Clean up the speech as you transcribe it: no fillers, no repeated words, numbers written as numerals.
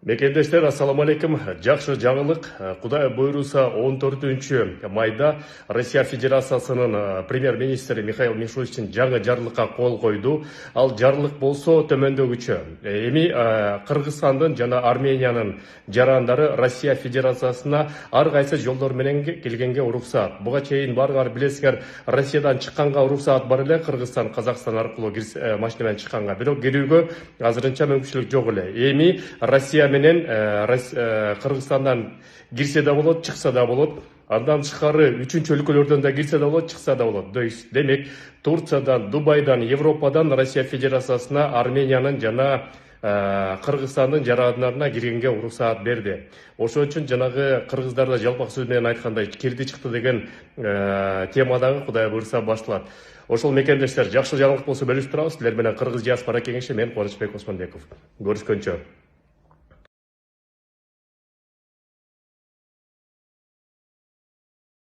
Мекендештер, ассаламу алейкум. Жакшы жаңылык. Кудай буйруса 14 майда Россия Федерациясынын премьер-министри Михаил Мишустин жаңы жарлыкка кол койду. Ал жарлык болсо төмөндөгүчө. Эми Кыргызстандын жана Армениянын жарандары Россия Федерациясына ар кайсы жолдор менен келгенге уруксаат. Буга чейин баарыңар билесиңер, Россиядан чыкканга уруксаат бар эле, Кыргызстан, Казакстан аркылуу машина менен чыкканга. Бирок келүүгө азырынча мүмкүнчүлүк жок эле. Эми Россия менен Кыргызстандан кирсе да болот, чыкса да болот. Андан тышкары үчүнчү өлкөлөрдөн да кирсе да болот, чыкса да болот. Демек, Турциядан, Дубайдан, Европадан Россия Федерациясына Армениянын жана Кыргызстандын жарандарына киргенге уруксаат берди. Ошон үчүн жанагы кыргыздарда жалпак сөз менен айткандай кирди чыкты деген темадагы Кудай буйруса башталат. Ошол мекендештер, жакшы жаңылык болсо бөлүшүп турабыз. Силер менен Кыргыз диаспора кеңеши, мен Кубанычбек Осмонбеков. Көрүшкөнчө.